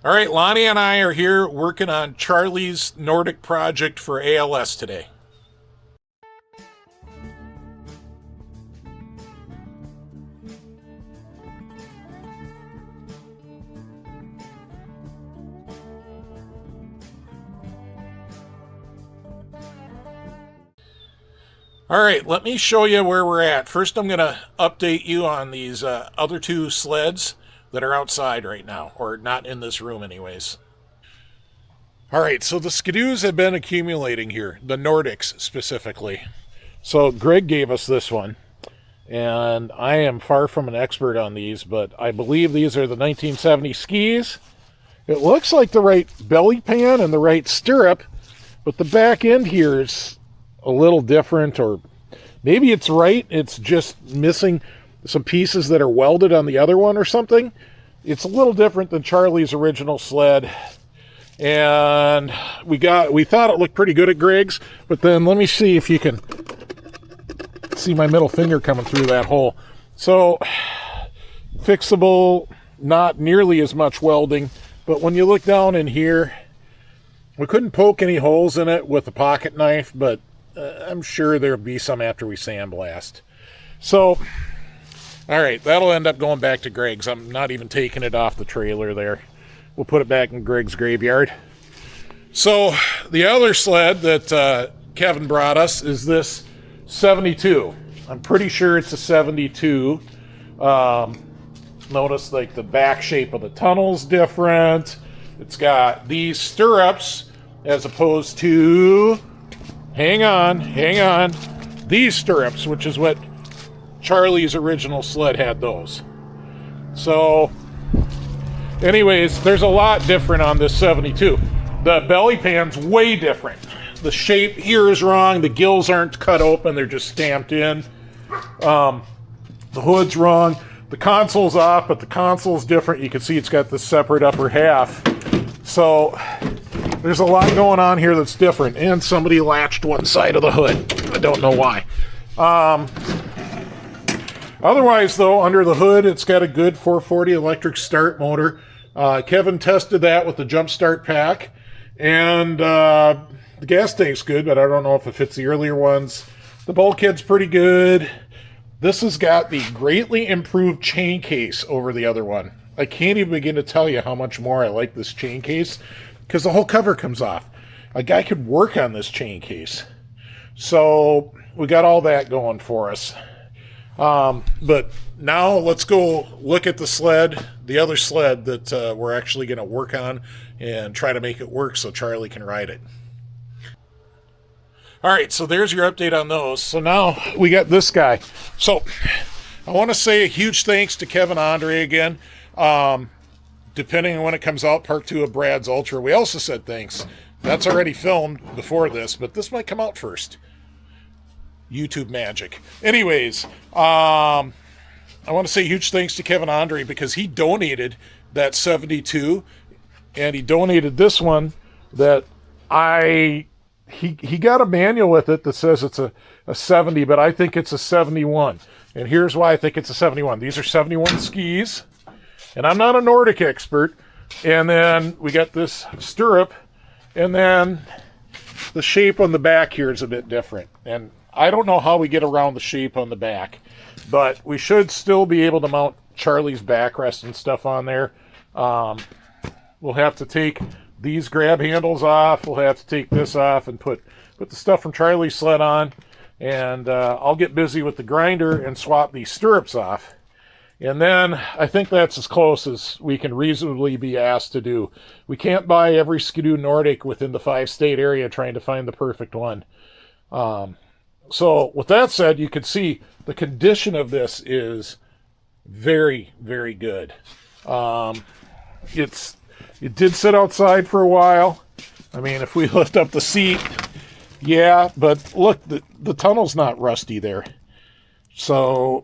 All right, Lonnie and I are here working on Charlie's Nordic project for ALS today. All right, let me show you where we're at. First, I'm going to update you on these other two sleds that are outside right now, or not in this room anyways. All right, so the Ski Doos have been accumulating here, the Nordics specifically. So Greg gave us this one, and I am far from an expert on these, but I believe these are the 1970 skis. It looks like the right belly pan and the right stirrup, but the back end here is a little different, or maybe it's right, it's just missing some pieces that are welded on the other one or something. It's a little different than Charlie's original sled, and we thought it looked pretty good at Greg's, but then let me see if you can see my middle finger coming through that hole. So fixable, not nearly as much welding, but when you look down in here, we couldn't poke any holes in it with a pocket knife, but I'm sure there'll be some after we sandblast. So, all right, that'll end up going back to Greg's. I'm not even taking it off the trailer there. We'll put it back in Greg's graveyard. So, the other sled that Kevin brought us is this 72. I'm pretty sure it's a 72. Notice like the back shape of the tunnel's different. It's got these stirrups as opposed to, hang on, these stirrups, which is what Charlie's original sled had those. So, anyways, there's a lot different on this 72. The belly pan's way different. The shape here is wrong. The gills aren't cut open. They're just stamped in. The hood's wrong. The console's off, but the console's different. You can see it's got this separate upper half. So there's a lot going on here that's different. And somebody latched one side of the hood. I don't know why. Otherwise, though, under the hood, it's got a good 440 electric start motor. Kevin tested that with the jump start pack. And the gas tank's good, but I don't know if it fits the earlier ones. The bulkhead's pretty good. This has got the greatly improved chain case over the other one. I can't even begin to tell you how much more I like this chain case, because the whole cover comes off. A guy could work on this chain case. So we got all that going for us. But now let's go look at the sled, the other sled that we're actually going to work on and try to make it work so Charlie can ride it. All right, so there's your update on those. So now we got this guy. So I want to say a huge thanks to Kevin Andre again. Depending on when it comes out, part 2 of Brad's Ultra. We also said thanks. That's already filmed before this, but this might come out first. YouTube magic. Anyways, I want to say huge thanks to Kevin Andre because he donated that 72, and he donated this one that he got a manual with it that says it's a 70, but I think it's a 71. And here's why I think it's a 71. These are 71 skis, and I'm not a Nordic expert. And then we got this stirrup, and then the shape on the back here is a bit different. And I don't know how we get around the shape on the back, but we should still be able to mount Charlie's backrest and stuff on there. We'll have to take these grab handles off. We'll have to take this off and put the stuff from Charlie's sled on. And I'll get busy with the grinder and swap these stirrups off. And then I think that's as close as we can reasonably be asked to do. We can't buy every Ski Doo Nordic within the 5-state area trying to find the perfect one. So with that said, you can see the condition of this is very, very good. It did sit outside for a while. I mean, if we lift up the seat, yeah, but look, the tunnel's not rusty there. So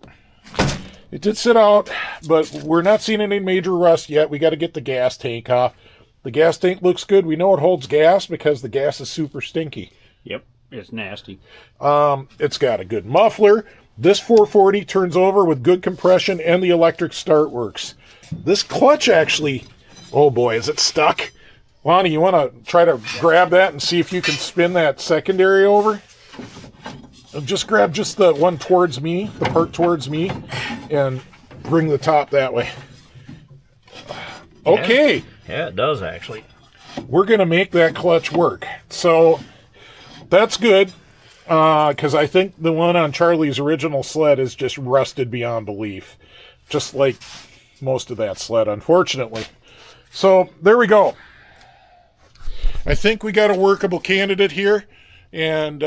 it did sit out, but we're not seeing any major rust yet. We got to get the gas tank off. The gas tank looks good. We know it holds gas because the gas is super stinky. Yep, it's nasty. It's got a good muffler. This 440 turns over with good compression, and the electric start works. This clutch actually Oh boy, is it stuck? Lonnie, you want to try to grab that and see if you can spin that secondary over? Just grab just the one towards me, the part towards me, and bring the top that way. Okay. Yeah, it does actually. We're going to make that clutch work. So that's good, because I think the one on Charlie's original sled is just rusted beyond belief, just like most of that sled, unfortunately. So there we go. I think we got a workable candidate here, and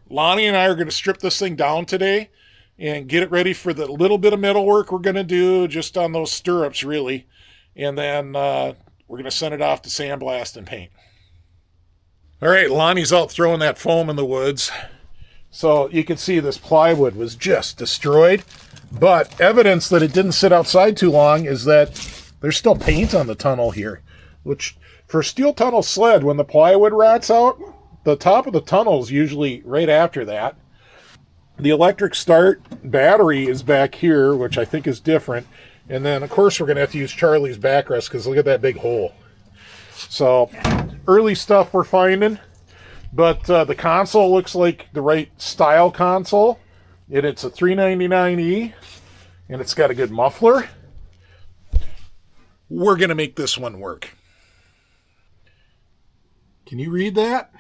Lonnie and I are going to strip this thing down today and get it ready for the little bit of metal work we're going to do just on those stirrups, really. And then we're going to send it off to sandblast and paint. All right, Lonnie's out throwing that foam in the woods. So you can see this plywood was just destroyed. But evidence that it didn't sit outside too long is that there's still paint on the tunnel here. Which, for a steel tunnel sled, when the plywood rots out, the top of the tunnel is usually right after that. The electric start battery is back here, which I think is different. And then, of course, we're going to have to use Charlie's backrest because look at that big hole. So, early stuff we're finding. But the console looks like the right style console. And it's a 399E. And it's got a good muffler. We're going to make this one work. Can you read that?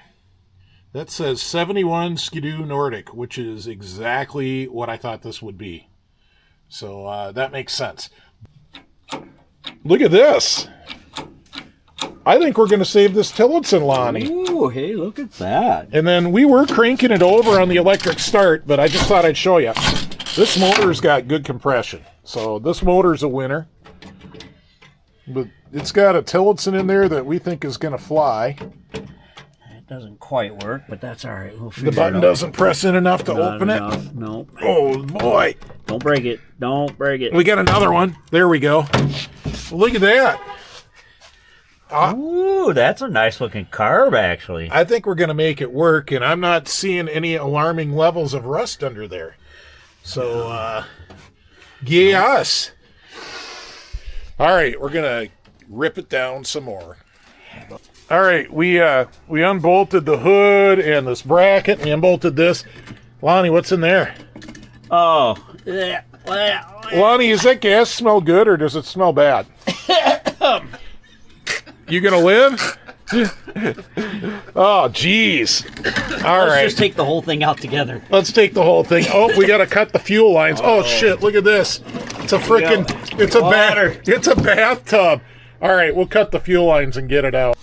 That says 71 Ski Doo Nordic, which is exactly what I thought this would be. So that makes sense. Look at this. I think we're going to save this Tillotson, Lonnie. Ooh, hey, look at that. And then we were cranking it over on the electric start, but I just thought I'd show you. This motor's got good compression. So this motor's a winner. But it's got a Tillotson in there that we think is going to fly. It doesn't quite work, but that's all right. We'll figure The button doesn't press in enough to open it. No. Oh, boy. Don't break it. Don't break it. We got another one. There we go. Look at that. Ooh, that's a nice looking carb, actually. I think we're going to make it work, and I'm not seeing any alarming levels of rust under there. So, yes. All right, we're going to rip it down some more. All right, we unbolted the hood and this bracket, and we unbolted this. Lonnie, what's in there? Oh. Lonnie, does that gas smell good, or does it smell bad? You gonna live? Oh, jeez. All right. Let's just take the whole thing out together. Let's take the whole thing. Oh, we gotta cut the fuel lines. Oh, shit! Look at this. It's a freaking. It's a bathtub. All right, we'll cut the fuel lines and get it out.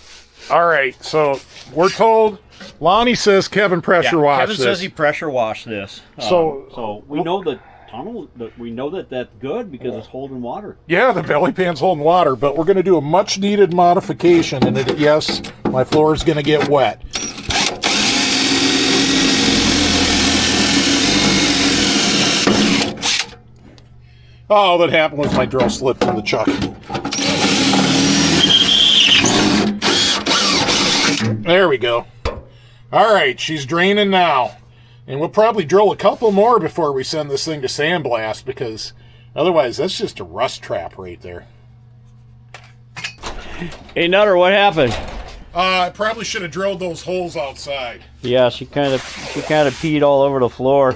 All right, so we're told. Lonnie says Kevin pressure washed this. Kevin says he pressure washed this. So we know the tunnel. We know that that's good because it's holding water. Yeah, the belly pan's holding water, but we're going to do a much needed modification, and yes, my floor is going to get wet. Oh, that happened was my drill slipped in the chuck. There we go. All right, she's draining now. And we'll probably drill a couple more before we send this thing to sandblast, because otherwise that's just a rust trap right there. Hey, Nutter, what happened? I probably should have drilled those holes outside. Yeah, she kind of peed all over the floor.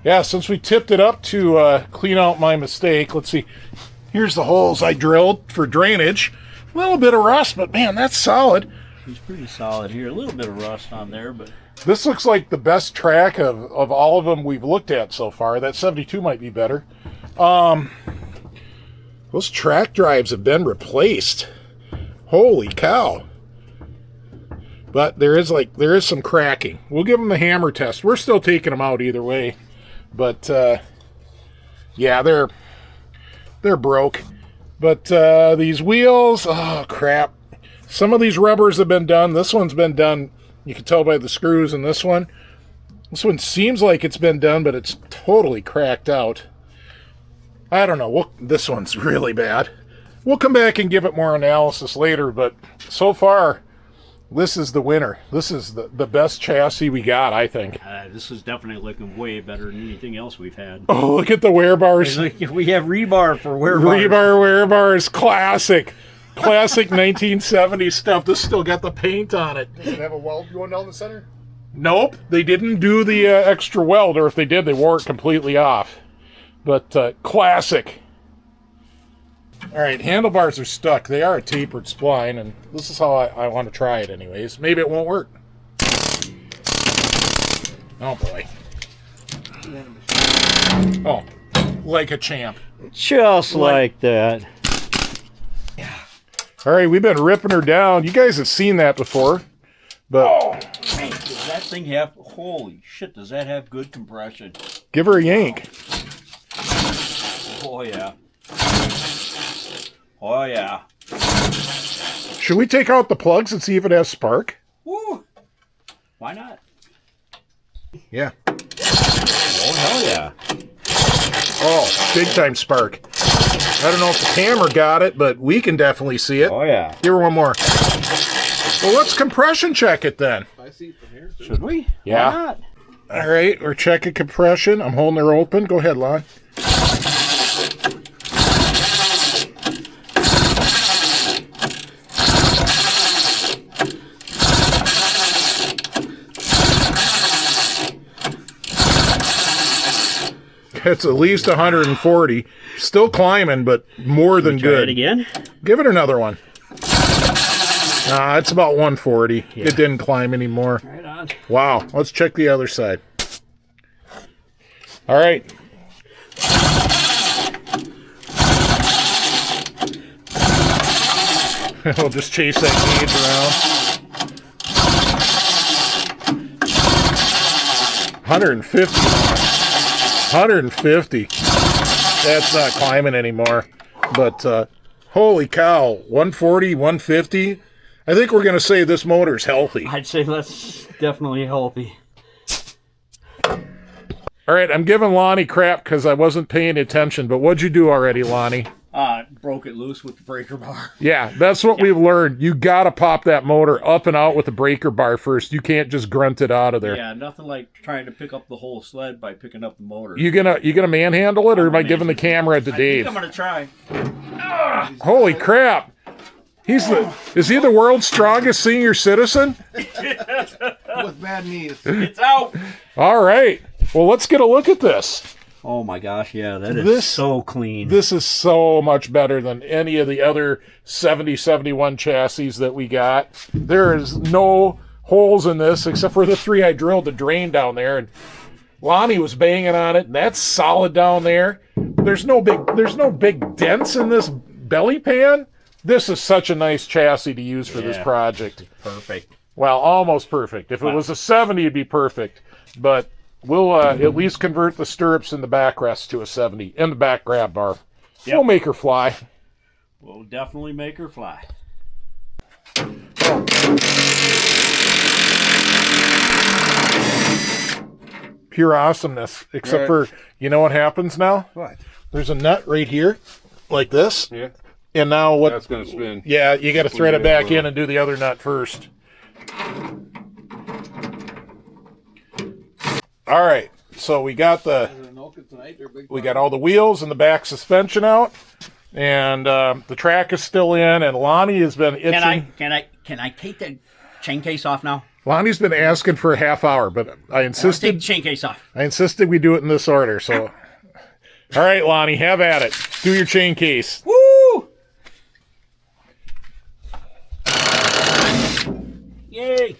Yeah, since we tipped it up to clean out my mistake, let's see. Here's the holes I drilled for drainage. A little bit of rust, but man, that's solid. He's pretty solid here. A little bit of rust on there, but... This looks like the best track of all of them we've looked at so far. That 72 might be better. Those track drives have been replaced. Holy cow. But there is some cracking. We'll give them the hammer test. We're still taking them out either way. But, yeah, they're broke. But these wheels, oh crap. Some of these rubbers have been done. This one's been done. You can tell by the screws in this one. This one seems like it's been done, but it's totally cracked out. I don't know. This one's really bad. We'll come back and give it more analysis later, but so far, This is the winner. This is the best chassis we got, I think. This is definitely looking way better than anything else we've had. Oh, look at the wear bars. We have rebar for wear bars. Rebar wear bars, classic. Classic 1970s stuff. This still got the paint on it. Does it have a weld going down the center? Nope, they didn't do the extra weld, or if they did, they wore it completely off. But classic. All right, handlebars are stuck. They are a tapered spline, and this is how I want to try it anyways. Maybe it won't work. Oh, boy. Oh, like a champ. Just like that. All right, we've been ripping her down. You guys have seen that before. But Man, does that thing have... Holy shit, does that have good compression? give her a yank. Oh, yeah. Oh, yeah. Should we take out the plugs and see if it has spark? Woo! Why not? Yeah. Oh, hell yeah. Oh, big time spark. I don't know if the camera got it, but we can definitely see it. Oh, yeah. Give her one more. Well, let's compression check it then. I see it from here. Too. Should we? Yeah. Why not? All right, we're checking compression. I'm holding her open. Go ahead, Lon. It's at least 140. Still climbing, but more than Try good. it again? Give it another one. It's about 140. Yeah. It didn't climb anymore. Right on. Wow. Let's check the other side. All right. We'll just chase that gauge around. 150. 150. That's not climbing anymore. But holy cow, 140, 150. I think we're going to say this motor's healthy. I'd say that's definitely healthy. All right, I'm giving Lonnie crap because I wasn't paying attention, but what'd you do already, Lonnie? Broke it loose with the breaker bar. Yeah, that's what we've learned. You got to pop that motor up and out with the breaker bar first. You can't just grunt it out of there. Yeah, nothing like trying to pick up the whole sled by picking up the motor. You gonna manhandle it, or am I giving the camera to Dave? I think I'm gonna try. Holy crap! Is he the world's strongest senior citizen? With bad knees. It's out. All right. Well, let's get a look at this. Oh my gosh, yeah, that is so clean. This is so much better than any of the other 70, 71 chassis that we got. There is no holes in this except for the 3 I drilled to drain down there. And Lonnie was banging on it, and that's solid down there. There's no big dents in this belly pan. This is such a nice chassis to use for this project. Perfect. Well, almost perfect. If it was a 70, it'd be perfect. But we'll at least convert the stirrups in the backrest to a 70 and the back grab bar. Yep. We'll make her fly. We'll definitely make her fly. Pure awesomeness. Except for, you know what happens now? What? There's a nut right here, like this. Yeah. And now what? That's going to spin. Yeah, you got to thread it back in and do the other nut first. All right, so we got all the wheels and the back suspension out, and the track is still in, and Lonnie has been itching. Can I take the chain case off now? Lonnie's been asking for a half hour, but I insisted. Take the chain case off. I insisted we do it in this order. So, all right, Lonnie, have at it. Do your chain case. Woo! Yay!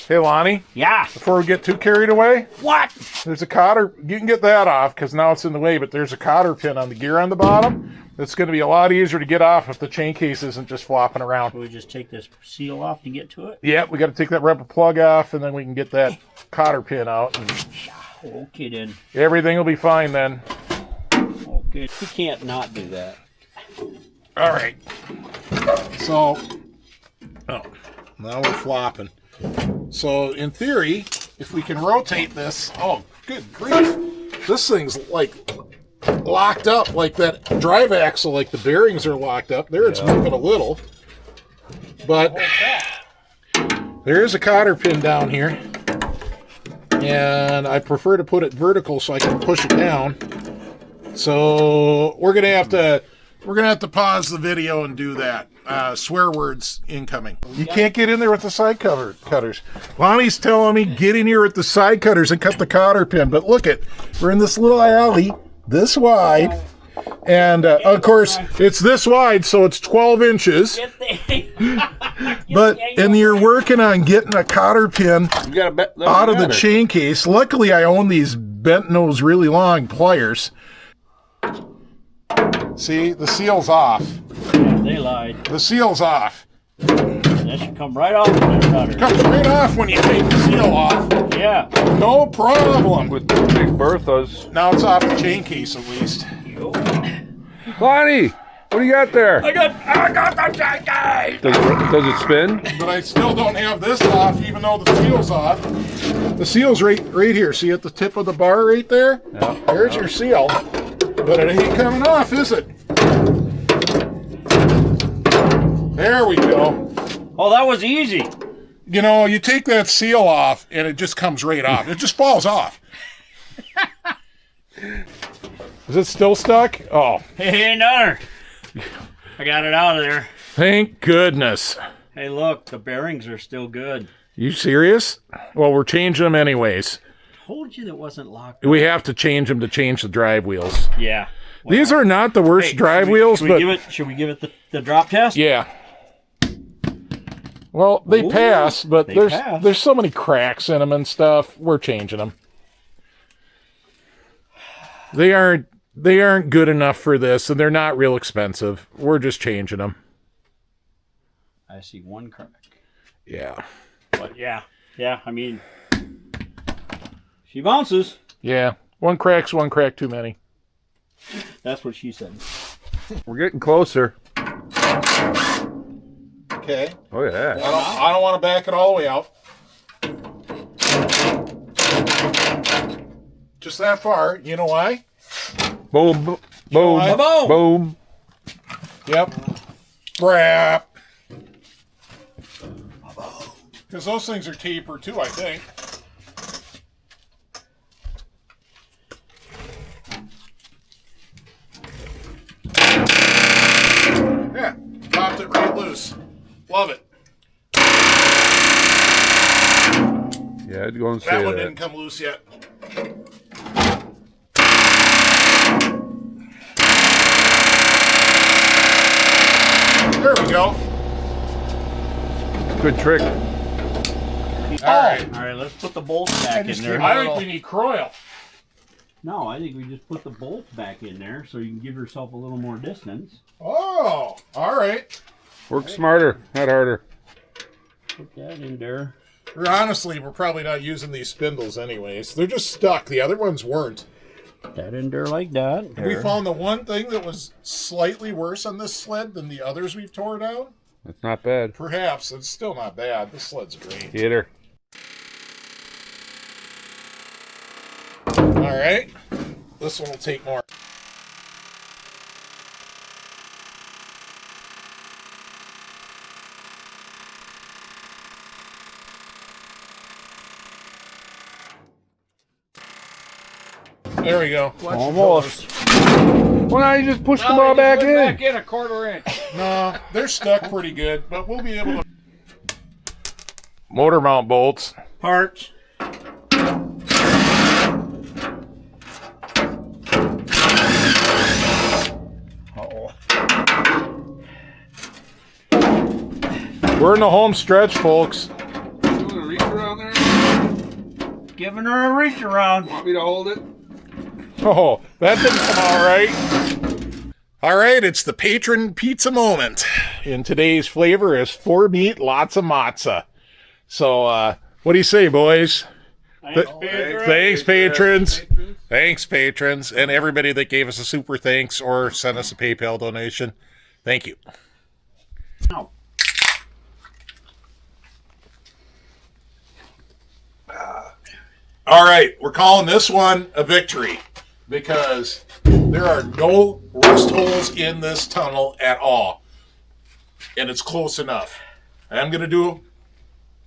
Hey, Lonnie. Yeah. Before we get too carried away, What? there's a cotter. You can get that off because now it's in the way, but there's a cotter pin on the gear on the bottom. It's going to be a lot easier to get off if the chain case isn't just flopping around. Will we just take this seal off to get to it? Yeah, we got to take that rubber plug off, and then we can get that cotter pin out. And Okay, then. everything will be fine then. Okay. We can't not do that. All right. So, now we're flopping. So, in theory, if we can rotate this, oh, good grief. This thing's like locked up like that drive axle, like the bearings are locked up. There it's moving a little. But there is a cotter pin down here. And I prefer to put it vertical so I can push it down. So we're gonna have to pause the video and do that. Swear words incoming. You can't get in there with the side cutters. Lonnie's telling me get in here with the side cutters and cut the cotter pin. But look we're in this little alley, this wide. And of course, it's this wide, so it's 12 inches. And you're working on getting a cotter pin out of the chain case. Luckily, I own these bent nose, really long pliers. See, the seal's off. Yeah, they lied. The seal's off. That should come right off with that cutter. It comes right off when you take the seal off. Yeah. No problem. With the big Berthas. Now it's off the chain case at least. Lonnie, what do you got there? I got the jacket. Does it spin? But I still don't have this off, even though the seal's off. The seal's right here. See at the tip of the bar right there? Yeah. There's your seal. But it ain't coming off, is it? There we go. Oh, that was easy. You know, you take that seal off and it just comes right off. It just falls off. Is it still stuck? Oh. Hey, another. I got it out of there. Thank goodness. Hey, look, the bearings are still good. You serious? Well, we're changing them anyways. Told you that wasn't locked. We have to change them to change the drive wheels. Yeah. Well, These are not the worst drive wheels, but... Should we give it the drop test? Yeah. Well, they pass, but pass. There's so many cracks in them and stuff. We're changing them. They aren't good enough for this, and they're not real expensive. We're just changing them. I see one crack. Yeah. But yeah, I mean, she bounces. Yeah. One crack too many. That's what she said. We're getting closer. Okay. Oh yeah. I don't want to back it all the way out. Just that far. You know why? Boom, boom, boom, Boom. boom. Yep. Brap. Because those things are tapered too, I think. Yeah, popped it right loose. Love it. Yeah, I'd go and say That one that. didn't come loose yet. There we go. Good trick. All right. All right, let's put the bolts back in there. I think we need Croyle. No, I think we just put the bolts back in there so you can give yourself a little more distance. Oh, all right. Work smarter, not harder. Put that in there. Honestly, we're probably not using these spindles anyways. They're just stuck. The other ones weren't. Put that in there like that. We found the one thing that was slightly worse on this sled than the others we've tore down. That's not bad. Perhaps. It's still not bad. This sled's great. Hit her. All right. This one will take more. There we go. Almost. Well, now you just push them all back in. Back in a quarter inch. No, they're stuck pretty good, but we'll be able to. Motor mount bolts. Parts. We're in the home stretch, folks. You want to reach around there? Giving her a reach around. Want me to hold it? Oh, that didn't come out right. All right, it's the patron pizza moment. And today's flavor is 4 meat, lots of matzah. So, what do you say, boys? Thanks, patrons. Thanks, patrons. And everybody that gave us a super thanks or sent us a PayPal donation. Thank you. Ow. All right, we're calling this one a victory. because there are no rust holes in this tunnel at all. And it's close enough. I'm going to do,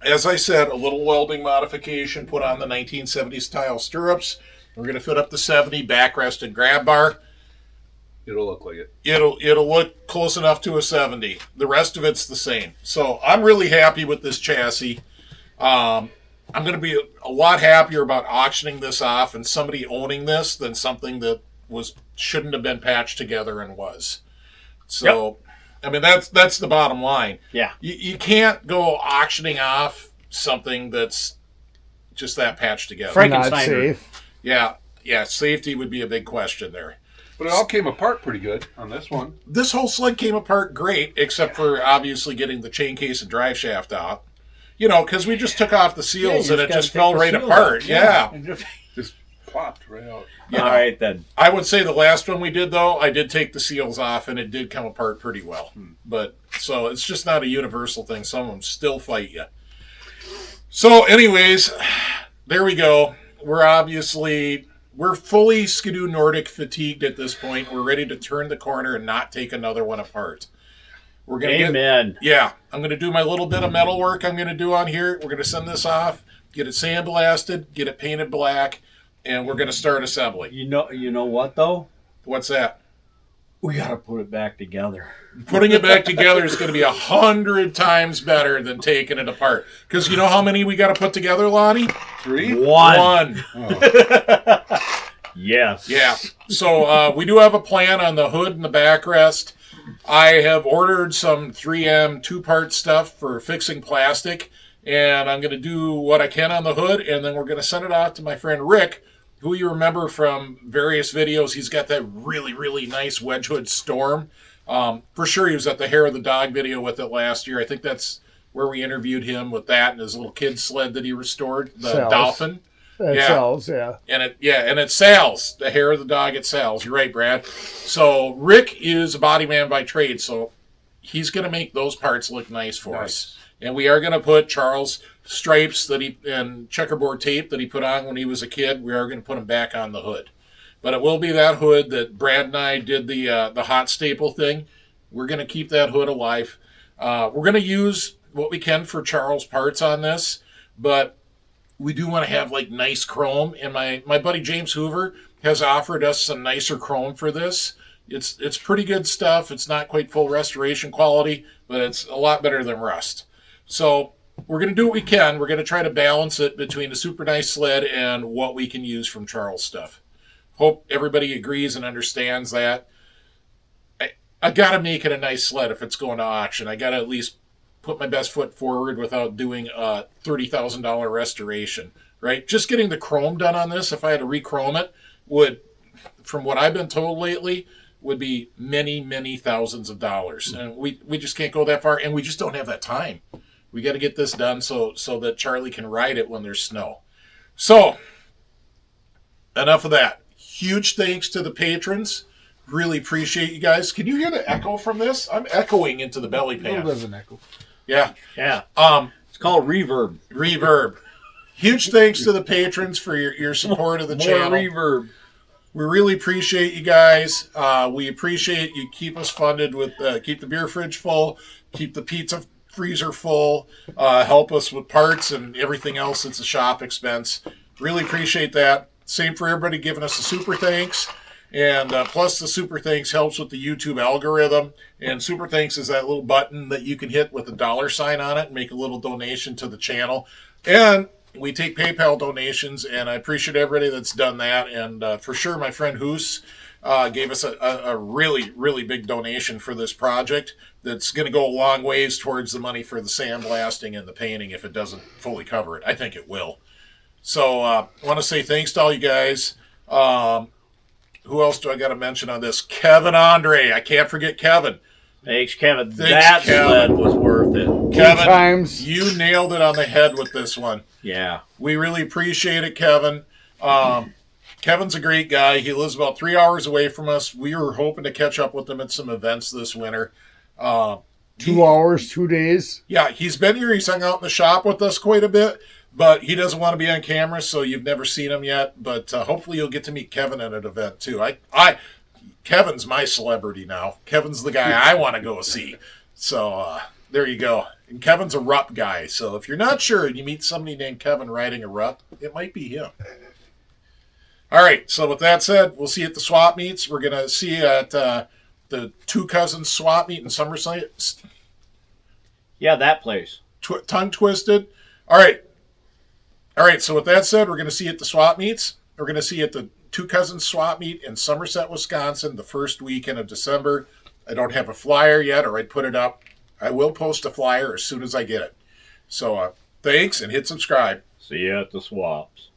as I said, a little welding modification, put on the 1970s style stirrups. We're going to fit up the 70 backrest and grab bar. It'll look like it. It'll look close enough to a 70. The rest of it's the same. So I'm really happy with this chassis. I'm going to be a lot happier about auctioning this off and somebody owning this than something that shouldn't have been patched together and was. So, yep. I mean, that's the bottom line. Yeah. You can't go auctioning off something that's just that patched together. Not safe. Yeah, safety would be a big question there. But it all came apart pretty good on this one. This whole sled came apart great, except for obviously getting the chain case and drive shaft out. You know, because we just took off the seals and it just fell right apart. Yeah. Just plopped right out. All right, then. I would say the last one we did, though, I did take the seals off and it did come apart pretty well. But so it's just not a universal thing. Some of them still fight you. So anyways, there we go. We're fully Ski Doo Nordic fatigued at this point. We're ready to turn the corner and not take another one apart. We're gonna Amen. I'm going to do my little bit of metal work I'm going to do on here. We're going to send this off, get it sandblasted, get it painted black, and we're going to start assembly. You know what, though? What's that? We got to put it back together. Putting it back together is going to be 100 times better than taking it apart. Because you know how many we got to put together, Lonnie? 3? One. Oh. Yes. Yeah. So we do have a plan on the hood and the backrest. I have ordered some 3M 2-part stuff for fixing plastic, and I'm going to do what I can on the hood, and then we're going to send it out to my friend Rick, who you remember from various videos. He's got that really, really nice wedge hood Storm. For sure, he was at the Hair of the Dog video with it last year. I think that's where we interviewed him with that and his little kid sled that he restored, the Dolphin. It sells, yeah. And it sells. The Hair of the Dog, it sells. You're right, Brad. So Rick is a body man by trade, so he's going to make those parts look nice for us. And we are going to put Charles' stripes and checkerboard tape that he put on when he was a kid. We are going to put them back on the hood. But it will be that hood that Brad and I did the hot staple thing. We're going to keep that hood alive. We're going to use what we can for Charles' parts on this, but we do want to have like nice chrome, and my buddy James Hoover has offered us some nicer chrome for this. It's pretty good stuff. It's not quite full restoration quality, but it's a lot better than rust. So we're going to do what we can. We're going to try to balance it between a super nice sled and what we can use from Charles stuff. Hope everybody agrees and understands that. I got to make it a nice sled if it's going to auction. I got to at least put my best foot forward without doing a $30,000 restoration, right? Just getting the chrome done on this, if I had to re-chrome it, would, from what I've been told lately, would be many, many thousands of dollars. And we just can't go that far, and we just don't have that time. We got to get this done so that Charlie can ride it when there's snow. So, enough of that. Huge thanks to the patrons. Really appreciate you guys. Can you hear the echo from this? I'm echoing into the belly pan. A little bit of an echo. Yeah. Yeah. It's called reverb. Reverb. Huge thanks to the patrons for your support of the channel. More reverb. We really appreciate you guys. We appreciate you keep us funded with keep the beer fridge full, keep the pizza freezer full, help us with parts and everything else that's a shop expense. Really appreciate that. Same for everybody giving us a super thanks. And plus the super thanks helps with the YouTube algorithm. And super thanks is that little button that you can hit with a $sign on it and make a little donation to the channel. And we take PayPal donations, and I appreciate everybody that's done that. And for sure, my friend Hoos gave us a really, really big donation for this project that's going to go a long ways towards the money for the sandblasting and the painting if it doesn't fully cover it. I think it will. So I want to say thanks to all you guys. Who else do I got to mention on this? Kevin Andre. I can't forget Kevin. Thanks, Kevin. Thanks, that Kevin. sled was worth it. Kevin, you nailed it on the head with this one. Yeah. We really appreciate it, Kevin. Kevin's a great guy. He lives about 3 hours away from us. We were hoping to catch up with him at some events this winter. 2 hours, 2 days. Yeah, he's been here. He's hung out in the shop with us quite a bit. But he doesn't want to be on camera, so you've never seen him yet. But hopefully you'll get to meet Kevin at an event too. Kevin's my celebrity now. Kevin's the guy I want to go see. So there you go. And Kevin's a rup guy. So if you're not sure and you meet somebody named Kevin riding a rup, it might be him. All right. So with that said, we'll see you at the swap meets. We're going to see you at the Two Cousins swap meet in Somerset. Yeah, that place. Tongue twisted. All right. All right, so with that said, we're going to see you at the swap meets. We're going to see you at the Two Cousins swap meet in Somerset, Wisconsin, the first weekend of December. I don't have a flyer yet, or I'd put it up. I will post a flyer as soon as I get it. So thanks, and hit subscribe. See you at the swaps.